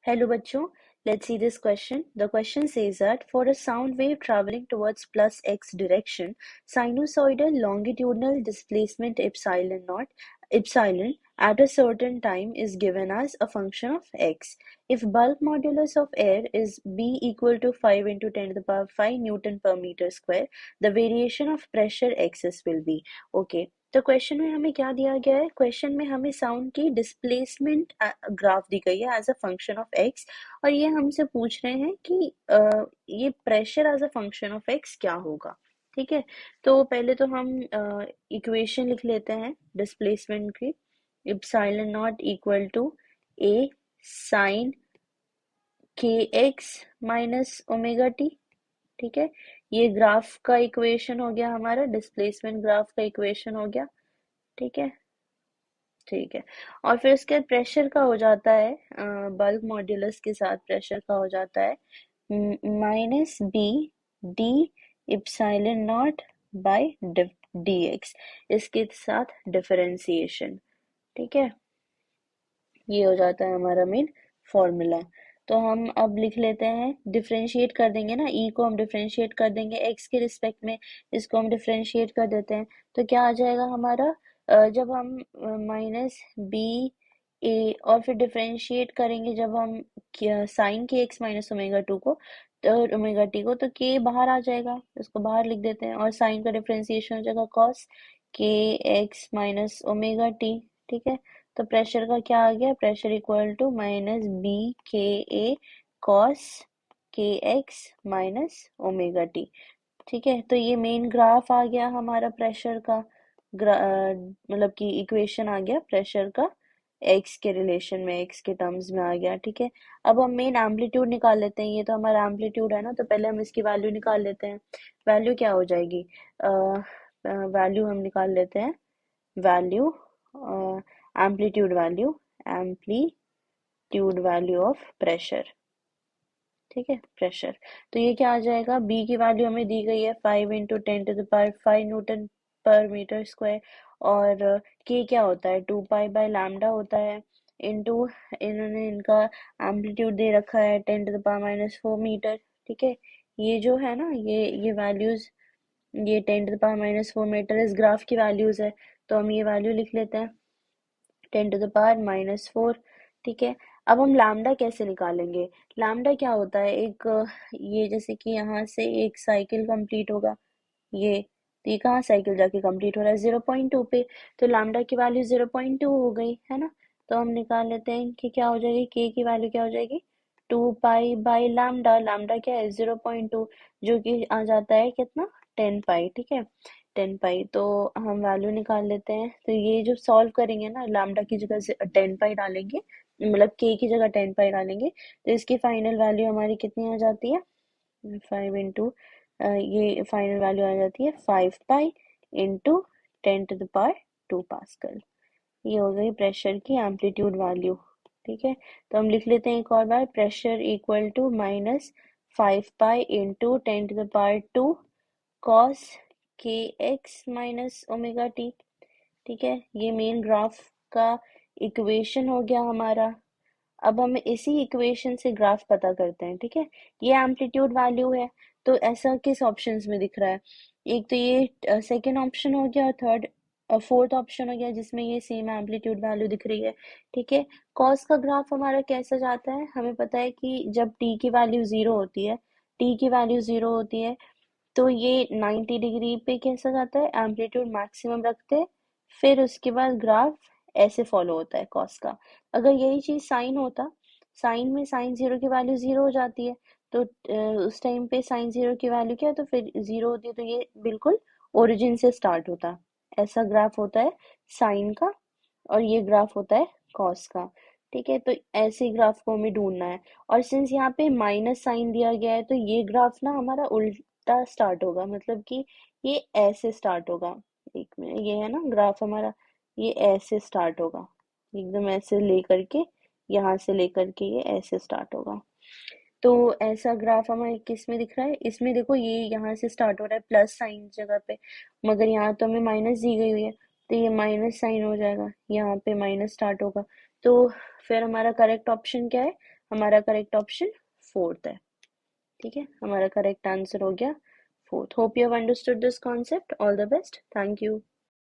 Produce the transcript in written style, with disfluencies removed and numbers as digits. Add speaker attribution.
Speaker 1: Hello bachcho, let's see this question. The question says that for a sound wave traveling towards plus x direction, sinusoidal longitudinal displacement epsilon at a certain time is given as a function of x. If bulk modulus of air is B equal to 5 into 10 to the power 5 Newton per meter square, the variation of pressure xs will be. Okay. तो question में हमें क्या दिया गया है? Question में हमें sound की डिस्प्लेसमेंट ग्राफ दी गई है as a function of x, और ये हमसे पूछ रहे हैं कि ये pressure as a function of x क्या होगा। ठीक है, तो पहले तो हम इक्वेशन लिख लेते हैं डिस्प्लेसमेंट की। Epsilon naught equal to A sine k x minus omega t. ठीक है, ये ग्राफ का इक्वेशन हो गया, हमारा डिस्प्लेसमेंट ग्राफ का इक्वेशन हो गया। ठीक है, ठीक है। और फिर उसके बाद प्रेशर का हो जाता है, बल्क मॉड्यूलस के साथ प्रेशर का हो जाता है minus B d epsilon naught by d x, इसके साथ डिफरेंशिएशन। ठीक है, ये हो जाता है हमारा मेन फॉर्मूला। तो हम अब लिख लेते हैं, डिफरेंशिएट कर देंगे ना, ई को हम डिफरेंशिएट कर देंगे एक्स के रिस्पेक्ट में, इसको हम डिफरेंशिएट कर देते हैं। तो क्या आ जाएगा हमारा, जब हम माइनस बी ए और फिर डिफरेंशिएट करेंगे जब हम sign k x minus omega two को, तो ओमेगा टी को, तो के बाहर आ जाएगा, इसको बाहर लिख देते हैं, और साइन का डिफरेंशिएशन हो जाएगा cos k x minus omega t. ठीक है, तो प्रेशर का क्या आ गया, pressure equal to minus B k A cos k x minus omega t. ठीक है, तो ये मेन ग्राफ आ गया हमारा प्रेशर का, मतलब कि इक्वेशन आ गया प्रेशर का एक्स के रिलेशन में, एक्स के टर्म्स में आ गया। ठीक है, अब हम मेन एम्पलीट्यूड निकाल लेते हैं, ये तो हमारा एम्पलीट्यूड है ना, तो पहले हम इसकी वैल्यू निकाल लेते हैं। वैल्यू क्या हो जाएगी, वैल्यू हम निकाल लेते हैं, value amplitude value of pressure. ठीक है, प्रेशर, तो ये क्या आ जाएगा, बी की वैल्यू हमें दी गई है 5 into 10 to the power 5 newton per metre square, और के क्या होता है 2 पाई बाय लैम्डा होता है, इंटू इन्होंने इनका एम्पलीट्यूड दे रखा है 10 to the power minus 4 metre. ठीक है, ये जो है ना, ये वैल्यूज, ये 10 to the power minus 4 metre इस ग्राफ की वैल्यूज है, तो हम ये वैल्यू लिख लेते हैं 10 टू द पावर माइनस 4। ठीक है, अब हम लैम्डा कैसे निकालेंगे, लैम्डा क्या होता है, एक ये जैसे कि यहाँ से एक साइकिल कंप्लीट होगा, ये तो ये कहाँ साइकिल जाके कंप्लीट हो रहा है 0.2 पे, तो लैम्डा की वैल्यू 0.2 हो गई है ना। तो हम निकाल लेते हैं कि क्या हो जाएगी, के की वैल्यू क्या हो जाएगी 2 पाई बाई लैम्डा, लैम्डा क्या है 0.2, जो कि आ जाता है कितना 10 पाई। ठीक है, 10 पाई, तो हम वैल्यू निकाल लेते हैं, तो ये जो सॉल्व करेंगे ना, लैम्डा की जगह 10 पाई डालेंगे, मतलब के की जगह 10 पाई डालेंगे, तो इसकी फाइनल वैल्यू हमारी कितनी आ जाती है 5 इंटू, ये फाइनल वैल्यू आ जाती है 5 pi into 10 to the power 2 pascal. ये हो गई प्रेशर की एम्पलीट्यूड वैल्यू। ठीक है, तो हम लिख लेते हैं एक और बार, pressure equal to minus 5 pi into 10 to the power 2 cos k x minus omega t. ठीक है, ये मेन ग्राफ का इक्वेशन हो गया हमारा। अब हम इसी इक्वेशन से ग्राफ पता करते हैं। ठीक है, ये एम्पलीट्यूड वैल्यू है, तो ऐसा किस ऑप्शंस में दिख रहा है, एक तो ये सेकेंड ऑप्शन हो गया, और थर्ड फोर्थ ऑप्शन हो गया जिसमें ये सेम एम्पलीट्यूड वैल्यू दिख रही है। ठीक है, कॉस का ग्राफ हमारा कैसा जाता है, हमें पता है कि जब टी की वैल्यू जीरो होती है, टी की वैल्यू जीरो होती है, तो ये 90 डिग्री पे कैसा जाता है, एम्पलीट्यूड मैक्सिमम रखते हैं, फिर उसके बाद ग्राफ ऐसे फॉलो होता है कॉस का। अगर यही चीज साइन होता, साइन में साइन जीरो की वैल्यू जीरो हो जाती है, तो उस टाइम पे साइन जीरो की वैल्यू क्या है, तो फिर जीरो होती है, तो ये बिल्कुल ओरिजिन से स्टार्ट होता, ऐसा ग्राफ होता है साइन का, और ये ग्राफ होता है कॉस का। ठीक है, तो ऐसे ग्राफ को हमें ढूंढना है, और सिंस यहाँ पे माइनस साइन दिया गया है, तो ये ग्राफ ना हमारा उल्टा स्टार्ट होगा, मतलब कि ये ऐसे स्टार्ट होगा। एक मिनट, ये है ना ग्राफ हमारा, ये ऐसे स्टार्ट होगा, एकदम ऐसे लेकर के, यहाँ से लेकर के ये ऐसे स्टार्ट होगा। तो ऐसा ग्राफ हमें किस में दिख रहा है, इसमें देखो, ये यहाँ से स्टार्ट हो रहा है प्लस साइन जगह पे, मगर यहाँ तो हमें माइनस दी गई हुई है, तो ये माइनस साइन हो जाएगा, यहाँ पे माइनस स्टार्ट होगा, तो फिर हमारा करेक्ट ऑप्शन क्या है? हमारा करेक्ट ऑप्शन फोर्थ है। ठीक है, हमारा करेक्ट आंसर हो गया fourth. Hope you have understood this concept. All the best. Thank you.